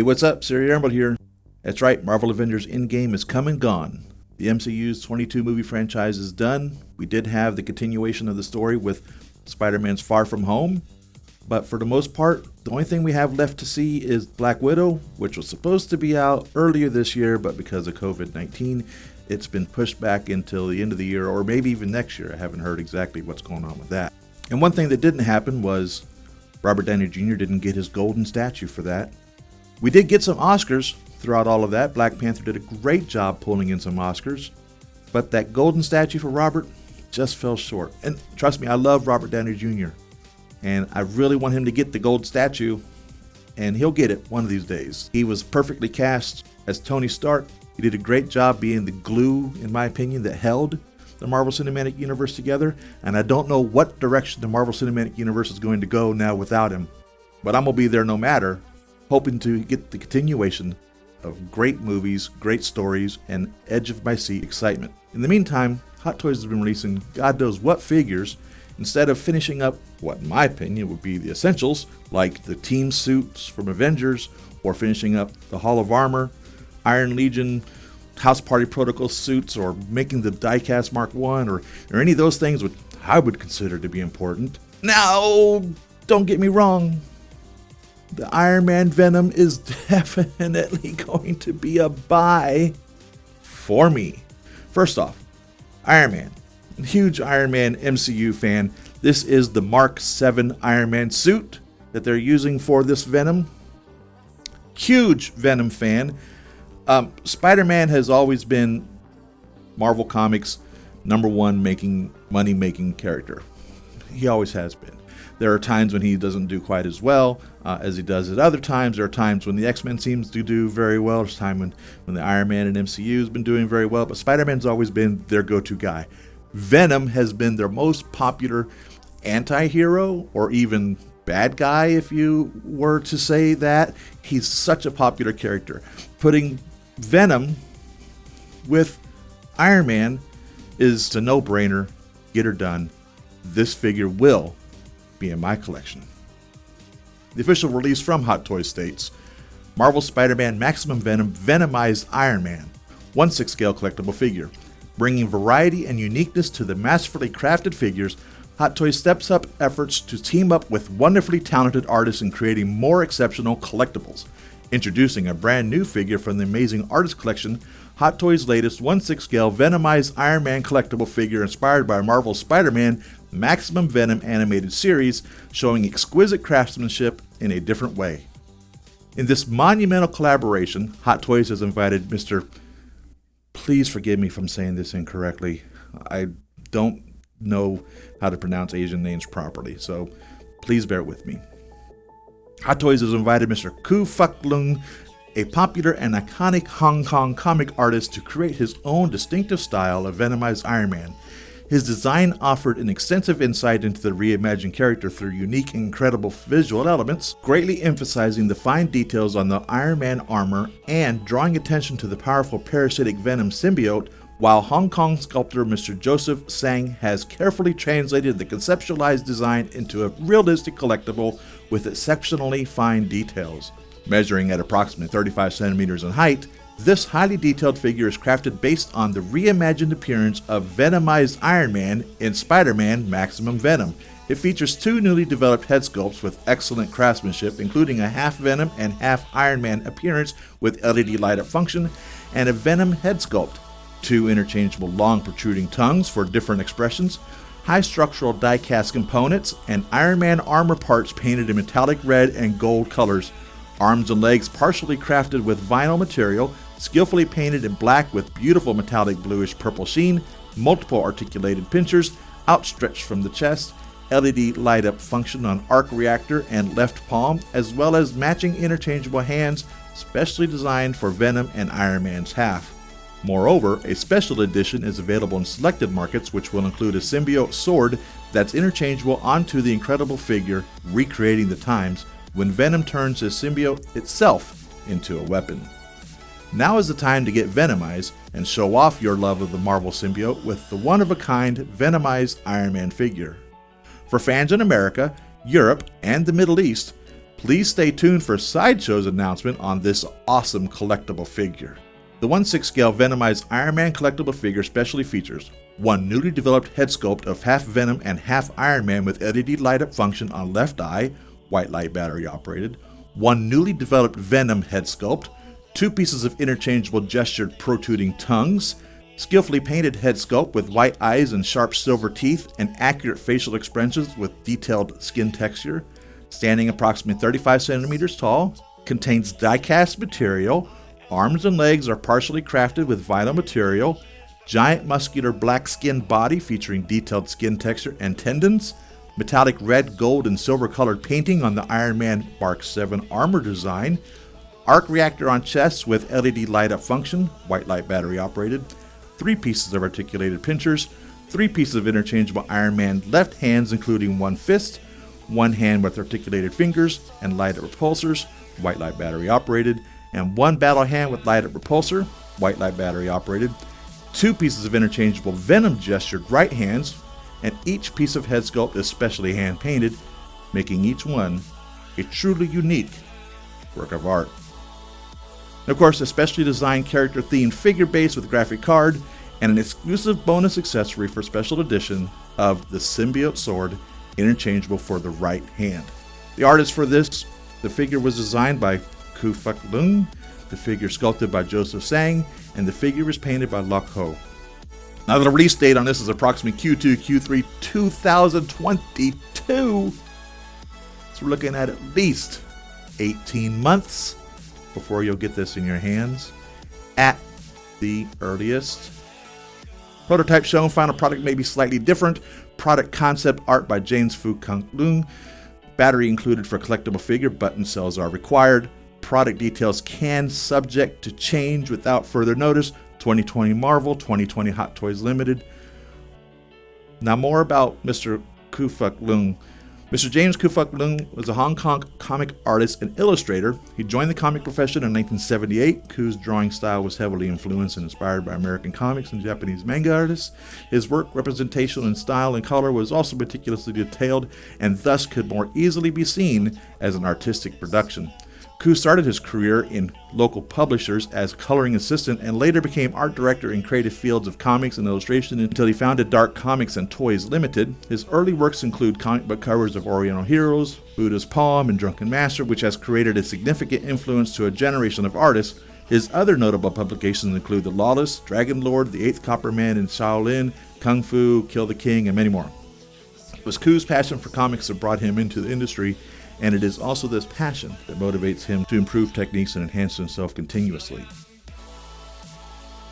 what's up? Siri Emerald here. That's right, Marvel Avengers Endgame is come and gone. The MCU's 22 movie franchise is done. We did have the continuation of the story with Spider-Man's Far From Home, but for the most part, the only thing we have left to see is Black Widow, which was supposed to be out earlier this year, but because of COVID-19, it's been pushed back until the end of the year, or maybe even next year. I haven't heard exactly what's going on with that. And one thing that didn't happen was Robert Downey Jr. didn't get his golden statue for that. We did get some Oscars throughout all of that. Black Panther did a great job pulling in some Oscars, but that golden statue for Robert just fell short. And trust me, I love Robert Downey Jr., and I really want him to get the gold statue, and he'll get it one of these days. He was perfectly cast as Tony Stark. He did a great job being the glue, in my opinion, that held the Marvel Cinematic Universe together, and I don't know what direction the Marvel Cinematic Universe is going to go now without him, but I'm going to be there no matter, hoping to get the continuation of great movies, great stories, and edge-of-my-seat excitement. In the meantime, Hot Toys has been releasing God knows what figures instead of finishing up what, in my opinion, would be the essentials, like the team suits from Avengers, or finishing up the Hall of Armor, Iron Legion, House Party Protocol suits, or making the diecast Mark I, or any of those things which I would consider to be important. Now, don't get me wrong, the Iron Man Venom is definitely going to be a buy for me. First off, Iron Man. Huge Iron Man MCU fan. This is the Mark 7 Iron Man suit that they're using for this Venom. Huge Venom fan. Spider-Man has always been Marvel Comics' #1 money-making character. He always has been. There are times when he doesn't do quite as well as he does at other times. There are times when the X-Men seems to do very well. There's time when the Iron Man and MCU has been doing very well. But Spider-Man's always been their go-to guy. Venom has been their most popular anti-hero, or even bad guy, if you were to say that. He's such a popular character. Putting Venom with Iron Man is a no-brainer. Get her done. This figure will be in my collection. The official release from Hot Toys states, Marvel Spider-Man Maximum Venom Venomized Iron Man, 1/6 scale collectible figure. Bringing variety and uniqueness to the masterfully crafted figures, Hot Toys steps up efforts to team up with wonderfully talented artists in creating more exceptional collectibles. Introducing a brand new figure from the amazing artist collection, Hot Toys' latest 1/6 scale Venomized Iron Man collectible figure inspired by Marvel's Spider-Man Maximum Venom animated series, showing exquisite craftsmanship in a different way. In this monumental collaboration, Hot Toys has invited Mr. Please forgive me if I'm saying this incorrectly. I don't know how to pronounce Asian names properly, so please bear with me. Hot Toys has invited Mr. Khoo Fuk-Lung, a popular and iconic Hong Kong comic artist, to create his own distinctive style of Venomized Iron Man. His design offered an extensive insight into the reimagined character through unique and incredible visual elements, greatly emphasizing the fine details on the Iron Man armor and drawing attention to the powerful parasitic Venom symbiote, while Hong Kong sculptor Mr. Joseph Tsang has carefully translated the conceptualized design into a realistic collectible with exceptionally fine details. Measuring at approximately 35 centimeters in height, this highly detailed figure is crafted based on the reimagined appearance of Venomized Iron Man in Spider-Man Maximum Venom. It features two newly developed head sculpts with excellent craftsmanship, including a half Venom and half Iron Man appearance with LED light-up function, and a Venom head sculpt, two interchangeable long protruding tongues for different expressions, high structural die-cast components, and Iron Man armor parts painted in metallic red and gold colors, arms and legs partially crafted with vinyl material, skillfully painted in black with beautiful metallic bluish purple sheen, multiple articulated pincers outstretched from the chest, LED light-up function on arc reactor and left palm, as well as matching interchangeable hands specially designed for Venom and Iron Man's half. Moreover, a special edition is available in selected markets, which will include a symbiote sword that's interchangeable onto the incredible figure, recreating the times when Venom turns his symbiote itself into a weapon. Now is the time to get Venomized and show off your love of the Marvel symbiote with the one-of-a-kind Venomized Iron Man figure. For fans in America, Europe, and the Middle East, Please stay tuned for Sideshow's announcement on this awesome collectible figure. The 1/6 scale Venomized Iron Man collectible figure specially features one newly developed head sculpt of half Venom and half Iron Man with LED light up function on left eye, white light battery operated, one newly developed Venom head sculpt, two pieces of interchangeable gestured protruding tongues, skillfully painted head sculpt with white eyes and sharp silver teeth and accurate facial expressions with detailed skin texture, standing approximately 35 centimeters tall, contains die-cast material, arms and legs are partially crafted with vinyl material, giant muscular black skin body featuring detailed skin texture and tendons, metallic red, gold, and silver colored painting on the Iron Man Mark 7 armor design, arc reactor on chest with LED light up function, white light battery operated, 3 pieces of articulated pinchers, 3 pieces of interchangeable Iron Man left hands including one fist, one hand with articulated fingers and light up repulsors, white light battery operated, and one battle hand with light up repulsor, white light battery operated, 2 pieces of interchangeable Venom gestured right hands, and each piece of head sculpt is specially hand painted, making each one a truly unique work of art. And of course, a specially designed character themed figure base with graphic card and an exclusive bonus accessory for special edition of the symbiote sword, interchangeable for the right hand. The artist for the figure was designed by Khoo Fuk-Lung, the figure sculpted by Joseph Tsang, and the figure is painted by Lok Ho. Now the release date on this is approximately Q2, Q3 2022. So we're looking at least 18 months before you'll get this in your hands at the earliest. Prototype shown, final product may be slightly different. Product concept art by Kufak Loong. Battery included for collectible figure, button cells are required. Product details can subject to change without further notice. 2020 Marvel, 2020 Hot Toys Limited. Now more about Mr. Khoo Fuk-Lung. Mr. James Khoo Fuk-Lung was a Hong Kong comic artist and illustrator. He joined the comic profession in 1978. Khoo's drawing style was heavily influenced and inspired by American comics and Japanese manga artists. His work, representation in style and color, was also meticulously detailed and thus could more easily be seen as an artistic production. Khoo started his career in local publishers as coloring assistant and later became art director in creative fields of comics and illustration until he founded Dark Comics and Toys Limited. His early works include comic book covers of Oriental Heroes, Buddha's Palm, and Drunken Master, which has created a significant influence to a generation of artists. His other notable publications include The Lawless, Dragon Lord, The Eighth Copper Man in Shaolin, Kung Fu, Kill the King, and many more. It was Khoo's passion for comics that brought him into the industry, and it is also this passion that motivates him to improve techniques and enhance himself continuously.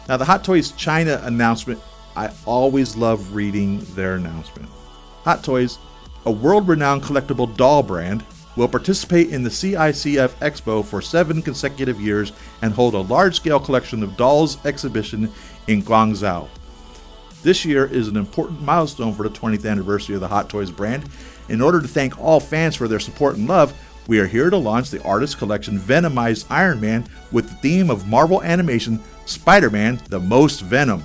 Now the Hot Toys China announcement, I always love reading their announcement. Hot Toys, a world-renowned collectible doll brand, will participate in the CICF Expo for 7 consecutive years and hold a large-scale collection of dolls exhibition in Guangzhou. This year is an important milestone for the 20th anniversary of the Hot Toys brand. In order to thank all fans for their support and love, we are here to launch the artist collection Venomized Iron Man with the theme of Marvel animation Spider-Man: The Most Venom.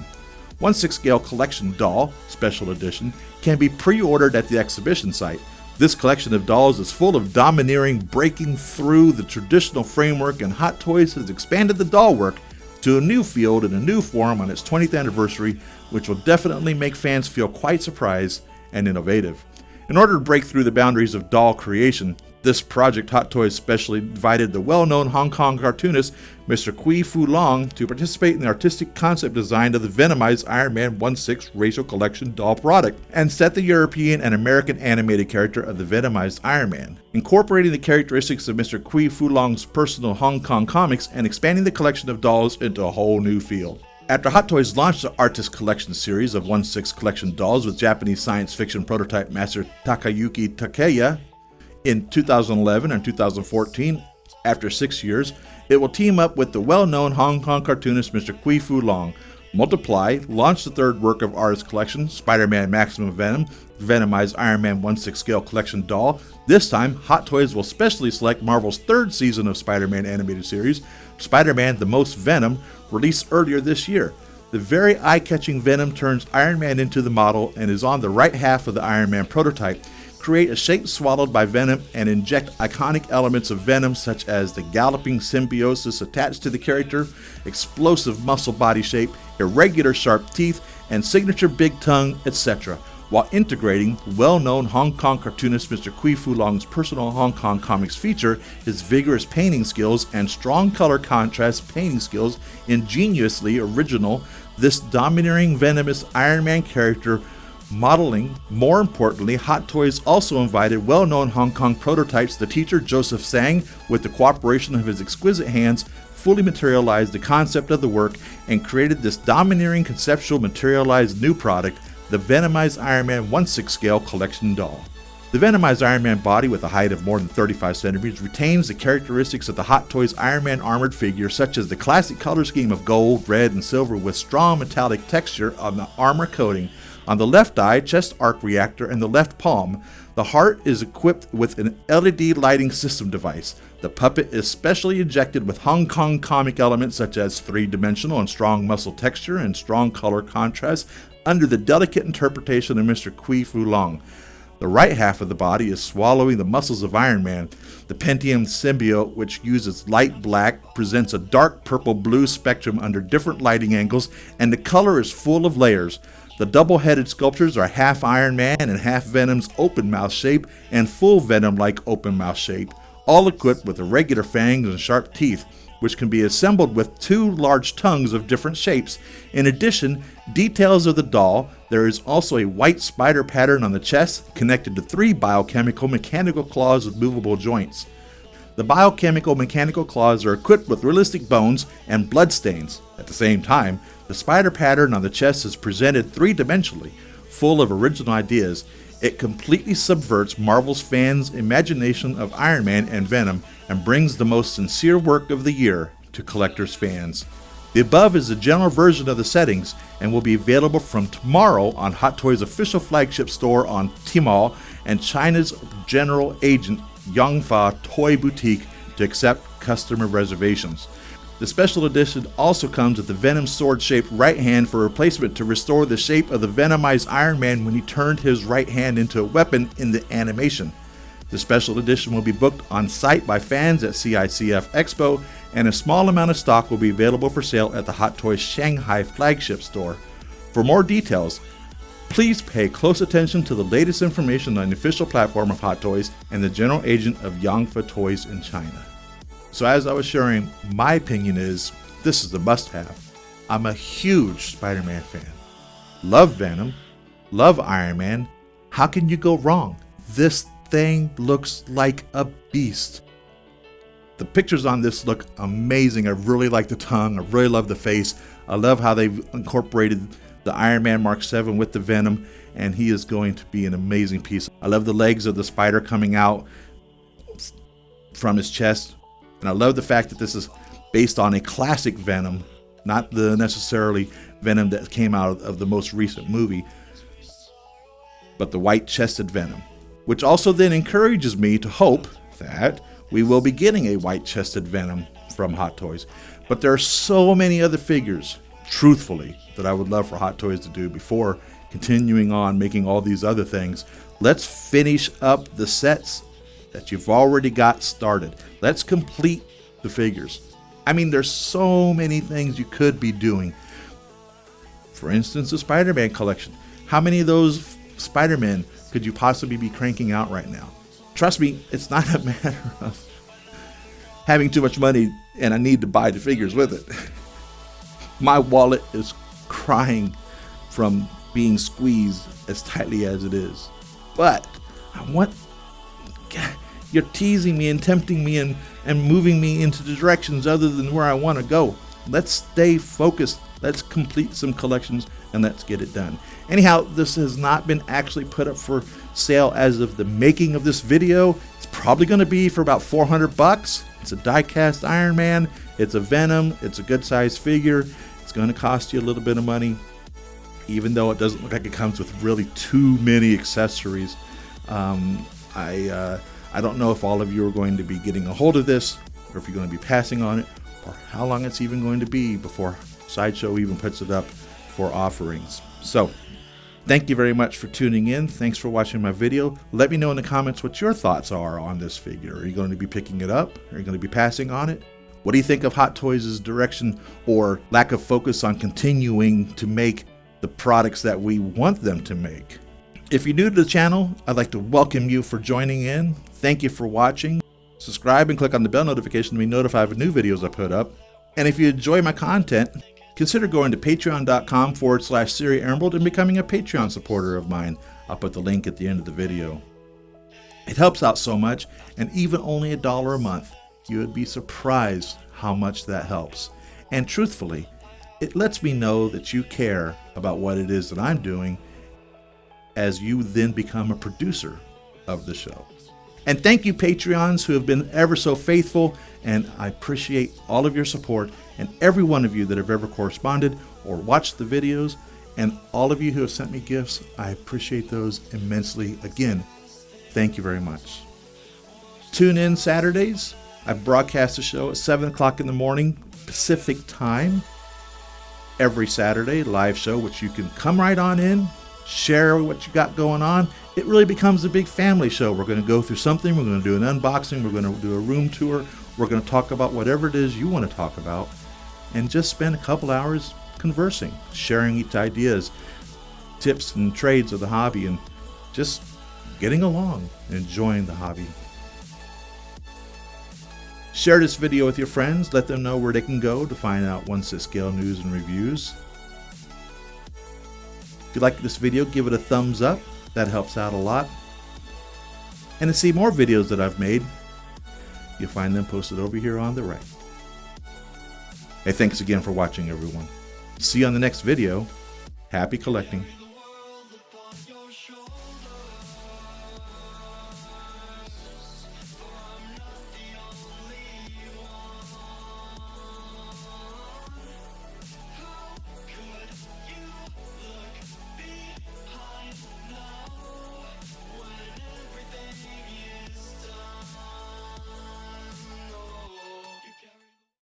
1/6 scale collection doll, special edition, can be pre-ordered at the exhibition site. This collection of dolls is full of domineering, breaking through the traditional framework, and Hot Toys has expanded the doll work to a new field and a new form on its 20th anniversary, which will definitely make fans feel quite surprised and innovative. In order to break through the boundaries of doll creation, this project Hot Toys specially invited the well-known Hong Kong cartoonist Mr. Khoo Fuk-Lung to participate in the artistic concept design of the Venomized Iron Man 1/6 racial collection doll product and set the European and American animated character of the Venomized Iron Man, incorporating the characteristics of Mr. Khoo Fuk-Lung's personal Hong Kong comics and expanding the collection of dolls into a whole new field. After Hot Toys launched the Artist Collection series of 1/6 collection dolls with Japanese science fiction prototype master Takayuki Takeya in 2011 and 2014, after 6 years, it will team up with the well-known Hong Kong cartoonist Mr. Khoo Fuk-Lung. Multiply launched the third work of Artist Collection, Spider-Man Maximum Venom, Venomized Iron Man 1/6 scale collection doll. This time, Hot Toys will specially select Marvel's third season of Spider-Man animated series, Spider-Man: The Most Venom, released earlier this year. The very eye-catching Venom turns Iron Man into the model and is on the right half of the Iron Man prototype, create a shape swallowed by Venom and inject iconic elements of Venom such as the galloping symbiosis attached to the character, explosive muscle body shape, irregular sharp teeth, and signature big tongue, etc., while integrating well-known Hong Kong cartoonist Mr. Khoo Fuk-Lung's personal Hong Kong comics feature, his vigorous painting skills and strong color contrast painting skills ingeniously original, this domineering venomous Iron Man character modeling. More importantly, Hot Toys also invited well-known Hong Kong prototypes, the teacher Joseph Tsang, with the cooperation of his exquisite hands, fully materialized the concept of the work and created this domineering conceptual materialized new product, the Venomized Iron Man 1/6 scale collection doll. The Venomized Iron Man body, with a height of more than 35 centimeters, retains the characteristics of the Hot Toys Iron Man armored figure, such as the classic color scheme of gold, red, and silver with strong metallic texture on the armor coating. On the left eye, chest arc reactor, and the left palm, the heart is equipped with an LED lighting system device. The puppet is specially injected with Hong Kong comic elements such as three-dimensional and strong muscle texture and strong color contrast under the delicate interpretation of Mr. Khoo Fuk-Lung. The right half of the body is swallowing the muscles of Iron Man. The Pentium symbiote, which uses light black, presents a dark purple-blue spectrum under different lighting angles, and the color is full of layers. The double-headed sculptures are half Iron Man and half Venom's open mouth shape and full Venom-like open mouth shape, all equipped with irregular fangs and sharp teeth, which can be assembled with two large tongues of different shapes. In addition, details of the doll, there is also a white spider pattern on the chest connected to three biochemical mechanical claws with movable joints. The biochemical mechanical claws are equipped with realistic bones and blood stains. At the same time, the spider pattern on the chest is presented three-dimensionally, full of original ideas. It completely subverts Marvel's fans' imagination of Iron Man and Venom and brings the most sincere work of the year to collectors' fans. The above is a general version of the settings and will be available from tomorrow on Hot Toys' official flagship store on Tmall and China's general agent Yangfa Toy Boutique to accept customer reservations. The special edition also comes with the Venom sword-shaped right hand for replacement to restore the shape of the Venomized Iron Man when he turned his right hand into a weapon in the animation. The special edition will be booked on site by fans at CICF Expo, and a small amount of stock will be available for sale at the Hot Toys Shanghai flagship store. For more details, please pay close attention to the latest information on the official platform of Hot Toys and the general agent of Yangfa Toys in China. So as I was sharing, my opinion is this is a must-have. I'm a huge Spider-Man fan. Love Venom, love Iron Man. How can you go wrong? This thing looks like a beast. The pictures on this look amazing. I really like the tongue. I really love the face. I love how they've incorporated the Iron Man Mark 7 with the Venom, and he is going to be an amazing piece. I love the legs of the spider coming out from his chest. And I love the fact that this is based on a classic Venom, not the necessarily Venom that came out of the most recent movie, but the white-chested Venom, which also then encourages me to hope that we will be getting a white-chested Venom from Hot Toys. But there are so many other figures, truthfully, that I would love for Hot Toys to do before continuing on making all these other things. Let's finish up the sets that you've already got started. Let's complete the figures. I mean, there's so many things you could be doing. For instance, the Spider-Man collection. How many of those Spider-Men could you possibly be cranking out right now? Trust me, it's not a matter of having too much money and I need to buy the figures with it. My wallet is crying from being squeezed as tightly as it is. But I want... You're teasing me and tempting me and moving me into the directions other than where I want to go. Let's stay focused. Let's complete some collections and let's get it done. Anyhow, this has not been actually put up for sale as of the making of this video. It's probably going to be for about $400. It's a die-cast Iron Man. It's a Venom. It's a good-sized figure. It's going to cost you a little bit of money, even though it doesn't look like it comes with really too many accessories. I don't know if all of you are going to be getting a hold of this, or if you're going to be passing on it, or how long it's even going to be before Sideshow even puts it up for offerings. So, Thank you very much for tuning in. Thanks for watching my video. Let me know in the comments what your thoughts are on this figure. Are you going to be picking it up? Are you going to be passing on it? What do you think of Hot Toys' direction or lack of focus on continuing to make the products that we want them to make? If you're new to the channel, I'd like to welcome you for joining in. Thank you for watching. Subscribe and click on the bell notification to be notified of new videos I put up. And if you enjoy my content, consider going to patreon.com/Siri Emerald and becoming a Patreon supporter of mine. I'll put the link at the end of the video. It helps out so much, and even only $1 a month, you would be surprised how much that helps. And truthfully, it lets me know that you care about what it is that I'm doing, as you then become a producer of the show. And thank you, Patreons, who have been ever so faithful, and I appreciate all of your support, and every one of you that have ever corresponded or watched the videos, and all of you who have sent me gifts. I appreciate those immensely. Again, thank you very much. Tune in Saturdays. I broadcast the show at 7 o'clock in the morning Pacific time every Saturday, live show, which you can come right on in, share what you got going on. It really becomes a big family show. We're going to go through something. We're going to do an unboxing. We're going to do a room tour. We're going to talk about whatever it is you want to talk about, and just spend a couple hours conversing, sharing each ideas, tips and trades of the hobby, and just getting along and enjoying the hobby. Share this video with your friends. Let them know where they can go to find out 1/6 scale news and reviews. If you like this video, give it a thumbs up. That helps out a lot. And to see more videos that I've made, you'll find them posted over here on the right. Hey, thanks again for watching, everyone. See you on the next video. Happy collecting.